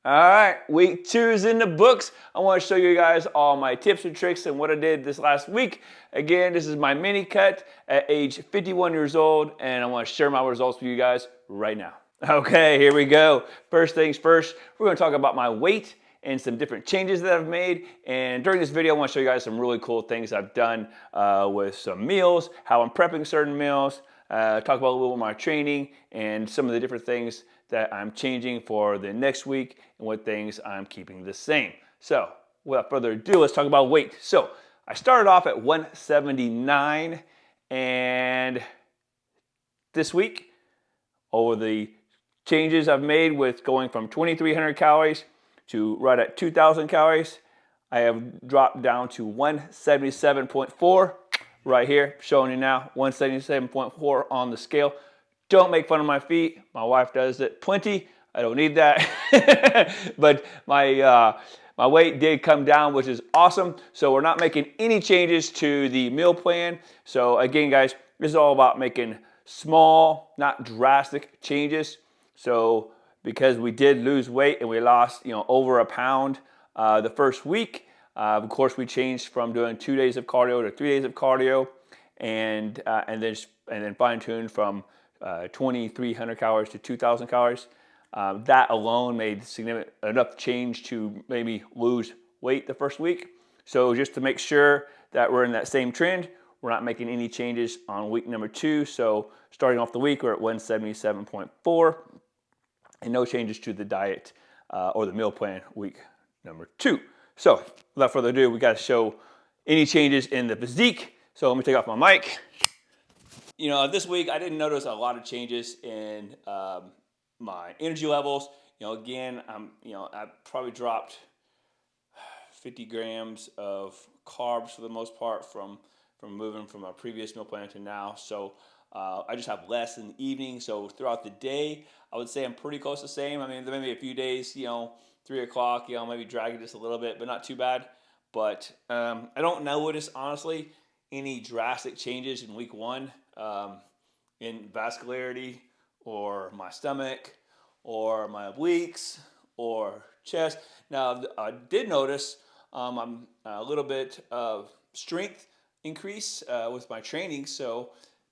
All right, week 2 is in the books. I want to show you guys all my tips and tricks and what I did this last week. Again, this is my mini cut at age 51 years old, and I want to share my results with you guys right now. Okay, here we go. First things first, we're going to talk about my weight and some different changes that I've made. And during this video, I want to show you guys some really cool things I've done with some meals, how I'm prepping certain meals, talk about a little bit of my training and some of the different things that I'm changing for the next week and what things I'm keeping the same. So without further ado, let's talk about weight. So I started off at 179, and this week, over the changes I've made with going from 2,300 calories to right at 2,000 calories, I have dropped down to 177.4 right here, showing you now, 177.4 on the scale. Don't make fun of my feet. My wife does it plenty. I don't need that. But my weight did come down, which is awesome. So we're not making any changes to the meal plan. So again, guys, this is all about making small, not drastic changes. So because we did lose weight and we lost, over a pound the first week, of course, we changed from doing 2 days of cardio to 3 days of cardio, and then fine-tuned from 2,300 calories to 2,000 calories. That alone made significant enough change to maybe lose weight the first week. So just to make sure that we're in that same trend, we're not making any changes on week number 2. So starting off the week, we're at 177.4, and no changes to the diet or the meal plan week number 2. So without further ado, we got to show any changes in the physique. So let me take off my mic. This week I didn't notice a lot of changes in my energy levels. Again, I probably dropped 50 grams of carbs for the most part from moving from a previous meal plan to now. So I just have less in the evening. So throughout the day, I would say I'm pretty close to the same. I mean, there may be a few days, 3 o'clock, maybe dragging just a little bit, but not too bad. But I don't notice, honestly, any drastic changes in week 1 in vascularity or my stomach or my obliques or chest. Now, I did notice I'm a little bit of strength increase with my training.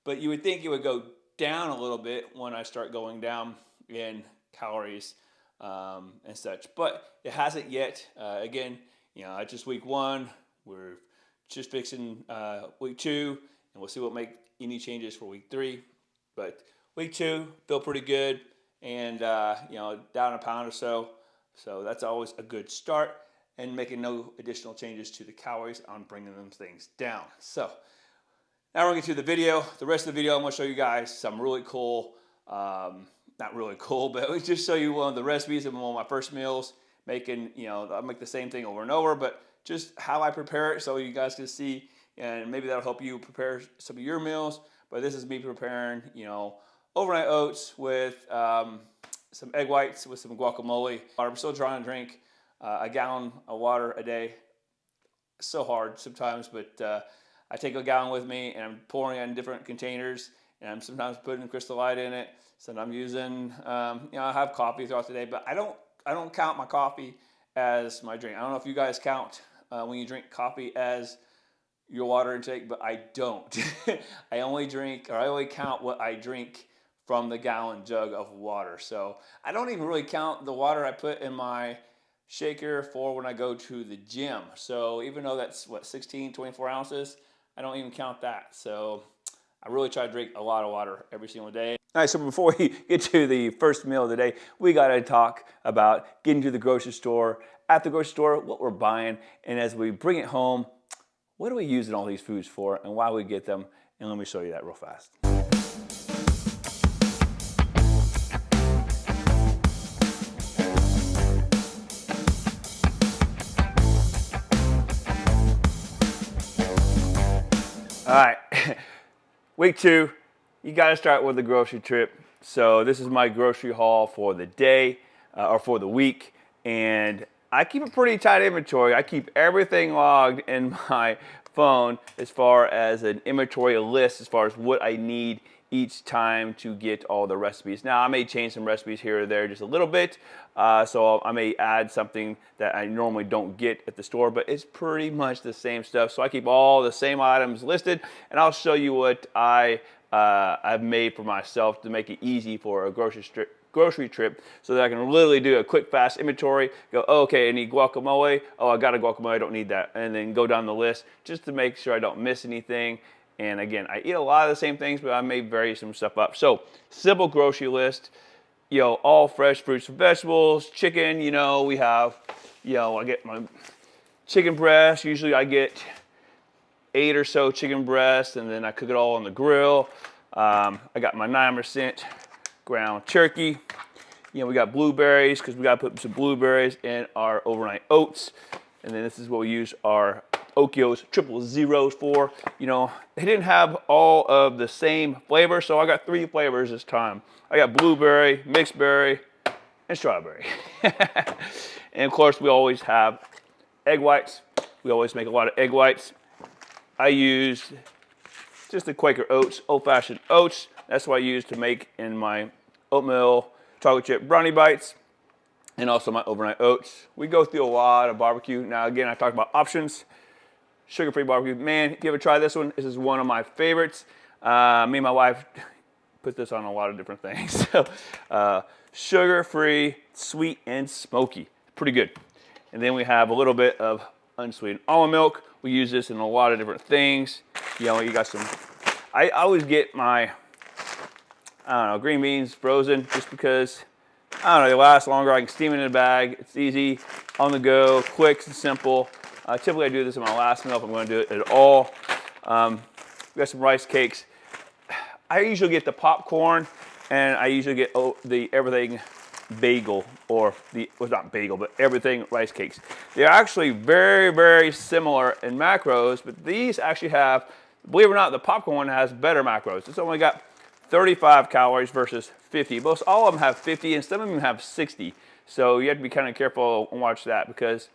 But you would think it would go down a little bit when I start going down in calories and such, but it hasn't yet. Again, it's just week 1. We're just fixing week 2, and we'll see what make any changes for week 3. But week 2, feel pretty good, and down a pound or so. So that's always a good start, and making no additional changes to the calories on bringing them things down. So now we're going to get to the video. The rest of the video, I'm going to show you guys some really cool, not really cool, but I'll just show you one of the recipes of one of my first meals. I'll make the same thing over and over, but just how I prepare it so you guys can see, and maybe that'll help you prepare some of your meals. But this is me preparing, overnight oats with some egg whites with some guacamole. I'm still trying to drink a gallon of water a day. It's so hard sometimes, but I take a gallon with me, and I'm pouring it in different containers, and I'm sometimes putting Crystal Light in it. So I'm using, I have coffee throughout the day, but I don't count my coffee as my drink. I don't know if you guys count when you drink coffee as your water intake, but I don't. I only count what I drink from the gallon jug of water. So I don't even really count the water I put in my shaker for when I go to the gym. So even though that's 24 ounces, I don't even count that. So I really try to drink a lot of water every single day. All right, so before we get to the first meal of the day, we got to talk about getting to the grocery store. At the grocery store, what we're buying, and as we bring it home, what are we using all these foods for and why we get them? And let me show you that real fast. All right, week 2, you got to start with the grocery trip. So this is my grocery haul for the day or for the week, and I keep a pretty tight inventory. I keep everything logged in my phone as far as an inventory list, as far as what I need each time to get all the recipes. Now I may change some recipes here or there just a little bit, so I may add something that I normally don't get at the store, but it's pretty much the same stuff. So I keep all the same items listed, and I'll show you what I've made for myself to make it easy for a grocery trip, so that I can literally do a quick fast inventory, go, oh, okay, I need guacamole, oh, I got a guacamole, I don't need that, and then go down the list just to make sure I don't miss anything. And again, I eat a lot of the same things, but I may vary some stuff up. So simple grocery list, you know, all fresh fruits and vegetables, chicken, you know, we have, you know, I get my chicken breast, usually I get 8 or so chicken breasts, and then I cook it all on the grill. I got my 9% ground turkey. You know, we got blueberries because we got to put some blueberries in our overnight oats. And then this is what we use our Okios 000 for. You know, they didn't have all of the same flavor, so I got 3 flavors this time. I got blueberry, mixed berry, and strawberry. And of course, we always have egg whites. We always make a lot of egg whites. I use just the Quaker Oats, old-fashioned oats. That's what I use to make in my oatmeal chocolate chip brownie bites, and also my overnight oats. We go through a lot of barbecue. Now again, I talk about options. Sugar-free barbecue. Man, if you ever try this one, this is one of my favorites. Me and my wife put this on a lot of different things. So, sugar-free, sweet and smoky. Pretty good. And then we have a little bit of unsweetened almond milk. We use this in a lot of different things. You know, you got some, I always get my, I don't know, green beans frozen just because, I don't know, they last longer. I can steam it in a bag. It's easy, on the go, quick and simple. Typically I do this in my last meal if I'm going to do it at all. We got some rice cakes. I usually get the popcorn, and I usually get the everything bagel, or the, well, not bagel, but everything rice cakes. They're actually very, very similar in macros, but these actually have, believe it or not, the popcorn one has better macros. It's only got 35 calories versus 50. Most all of them have 50, and some of them have 60. So you have to be kind of careful and watch that, because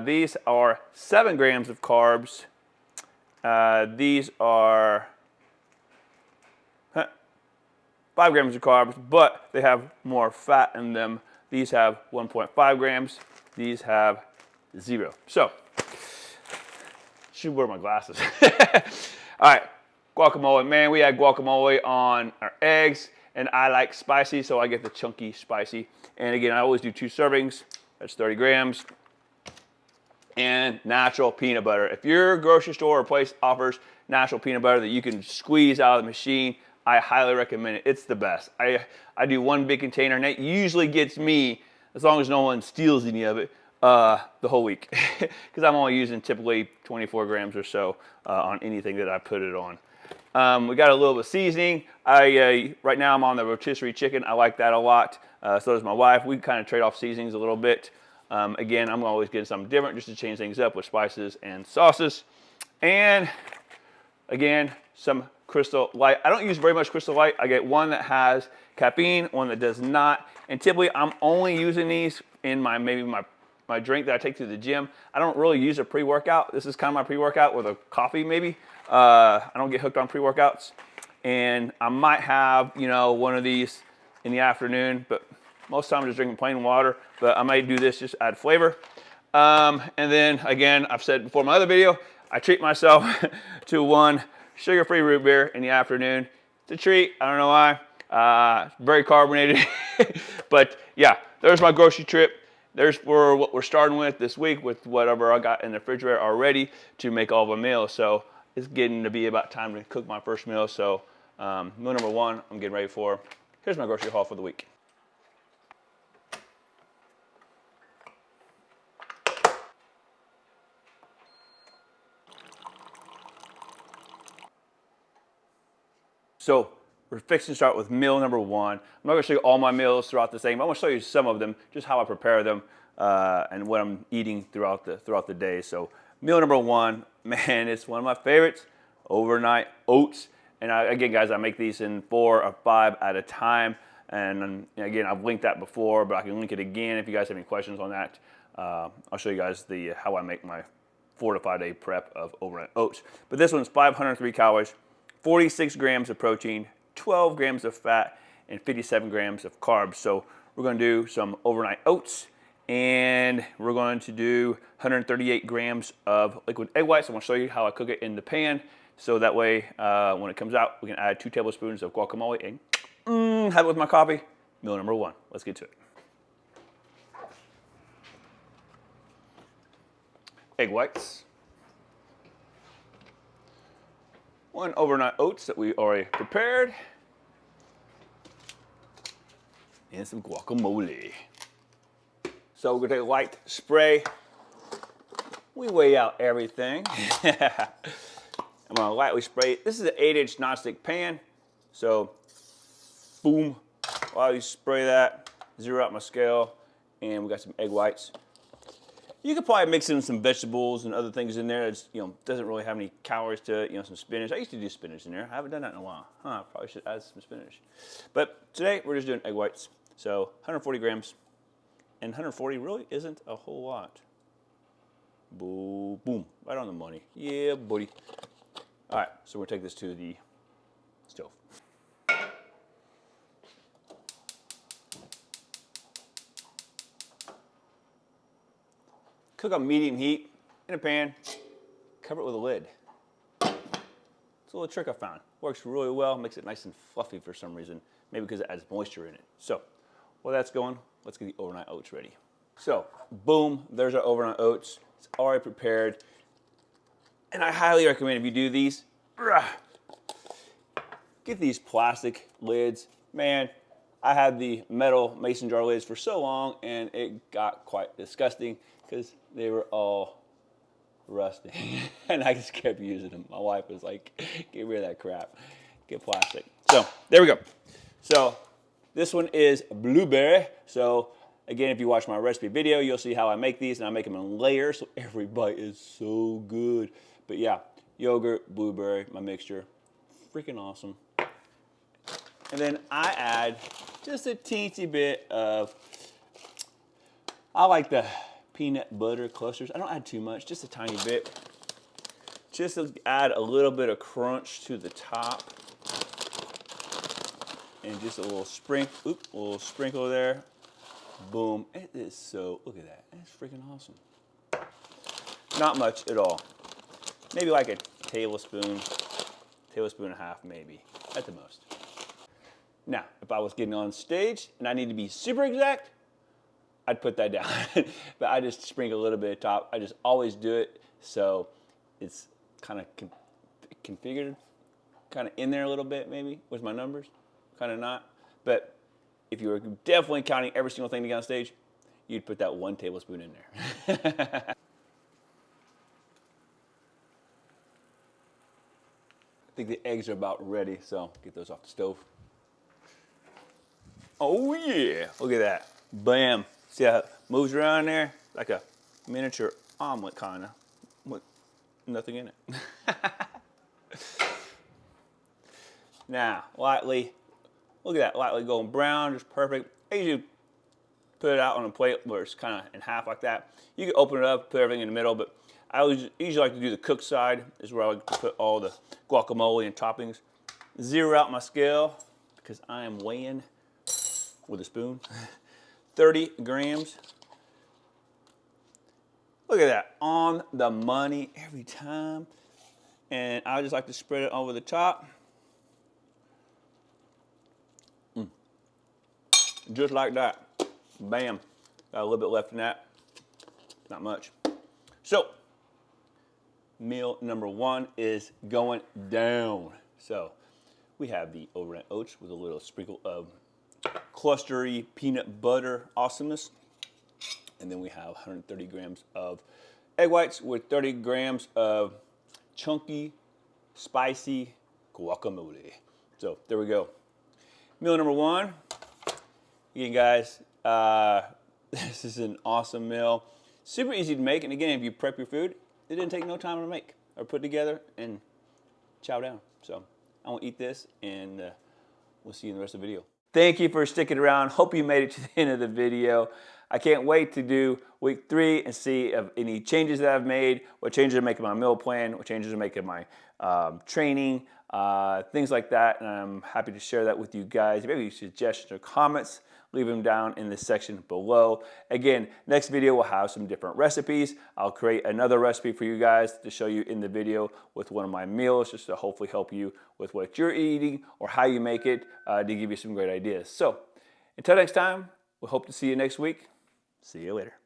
these are 7 grams of carbs. These are 5 grams of carbs, but they have more fat in them. These have 1.5 grams. These have 0. So, should wear my glasses. All right, guacamole. Man, we had guacamole on our eggs, and I like spicy, so I get the chunky spicy. And again, I always do 2 servings. That's 30 grams. And natural peanut butter. If your grocery store or place offers natural peanut butter that you can squeeze out of the machine, I highly recommend it. It's the best. I do 1 big container, and that usually gets me, as long as no one steals any of it, the whole week. Because I'm only using typically 24 grams or so on anything that I put it on. We got a little bit of seasoning. Right now I'm on the rotisserie chicken. I like that a lot. So does my wife. We kind of trade off seasonings a little bit. Again, I'm always getting something different just to change things up with spices and sauces. And again, some Crystal Light. I don't use very much Crystal Light. I get one that has caffeine, one that does not. And typically I'm only using these in maybe my drink that I take to the gym. I don't really use a pre-workout. This is kind of my pre-workout with a coffee maybe. I don't get hooked on pre-workouts. And I might have, you know, one of these in the afternoon, but most of the time I'm just drinking plain water. But I might do this just to add flavor. And then again, I've said before in my other video, I treat myself to 1 sugar-free root beer in the afternoon. It's a treat. I don't know why. Very carbonated. But yeah, there's my grocery trip. There's what we're starting with this week with whatever I got in the refrigerator already to make all of a meal. So it's getting to be about time to cook my first meal. So meal number 1, I'm getting ready for. Here's my grocery haul for the week. So we're fixing to start with meal number 1. I'm not going to show you all my meals throughout the same. I'm going to show you some of them, just how I prepare them and what I'm eating throughout the day. So meal number 1, man, it's one of my favorites, overnight oats. And again, guys, I make these in 4 or 5 at a time. And again, I've linked that before, but I can link it again if you guys have any questions on that. I'll show you guys how I make my 4 to 5 day prep of overnight oats. But this one's 503 calories. 46 grams of protein, 12 grams of fat and 57 grams of carbs. So we're going to do some overnight oats, and we're going to do 138 grams of liquid egg whites. I'm going to show you how I cook it in the pan, so that way when it comes out, we can add 2 tablespoons of guacamole and have it with my coffee. Meal number 1. Let's get to it. Egg whites. 1 overnight oats that we already prepared. And some guacamole. So we're gonna take a light spray. We weigh out everything. I'm gonna lightly spray it. This is an 8-inch nonstick pan. So, boom, while you spray that, zero out my scale, and we got some egg whites. You could probably mix in some vegetables and other things in there. It's, doesn't really have any calories to it. Some spinach. I used to do spinach in there. I haven't done that in a while. Probably should add some spinach. But today we're just doing egg whites. So 140 grams. And 140 really isn't a whole lot. Boom, boom, right on the money. Yeah, buddy. All right, so we'll take this to the stove. Cook on medium heat in a pan. Cover it with a lid. It's a little trick I found. Works really well, makes it nice and fluffy for some reason. Maybe because it adds moisture in it. So, while that's going, let's get the overnight oats ready. So, boom, there's our overnight oats. It's already prepared. And I highly recommend if you do these, get these plastic lids. Man, I had the metal mason jar lids for so long, and it got quite disgusting because they were all rusting. And I just kept using them. My wife was like, get rid of that crap. Get plastic. So, there we go. So, this one is blueberry. So, again, if you watch my recipe video, you'll see how I make these, and I make them in layers, so every bite is so good. But yeah, yogurt, blueberry, my mixture, freaking awesome. And then I add just a teensy bit of, I like the peanut butter clusters. I don't add too much, just a tiny bit. Just to add a little bit of crunch to the top. And just a little sprinkle there. Boom. It is so, look at that. It's freaking awesome. Not much at all. Maybe like a tablespoon and a half maybe, at the most. Now, if I was getting on stage and I need to be super exact, I'd put that down. But I just sprinkle a little bit of top. I just always do it so it's kind of configured, kind of in there a little bit maybe with my numbers. Kind of not, but if you were definitely counting every single thing to get on stage, you'd put that 1 tablespoon in there. I think the eggs are about ready, so get those off the stove. Oh yeah, look at that. Bam. See how it moves around there? Like a miniature omelet kind of, with nothing in it. Now, lightly, look at that, lightly going brown, just perfect. I usually put it out on a plate where it's kind of in half like that. You can open it up, put everything in the middle, but I usually like to do the cooked side, is where I like to put all the guacamole and toppings. Zero out my scale, because I am weighing, with a spoon, 30 grams. Look at that, on the money every time. And I just like to spread it over the top. Just like that. Bam. Got a little bit left in that. Not much. So, meal number 1 is going down. So, we have the overnight oats with a little sprinkle of clustery peanut butter awesomeness. And then we have 130 grams of egg whites with 30 grams of chunky, spicy guacamole. So, there we go. Meal number 1. Again, guys, this is an awesome meal. Super easy to make, and again, if you prep your food, it didn't take no time to make or put together and chow down. So I'm gonna eat this, and we'll see you in the rest of the video. Thank you for sticking around. Hope you made it to the end of the video. I can't wait to do week 3 and see if any changes that I've made, what changes I make in my meal plan, what changes I make in my training, things like that. And I'm happy to share that with you guys. Maybe suggestions or comments, leave them down in the section below. Again, next video will have some different recipes. I'll create another recipe for you guys to show you in the video with one of my meals, just to hopefully help you with what you're eating or how you make it, to give you some great ideas. So until next time, we hope to see you next week. See you later.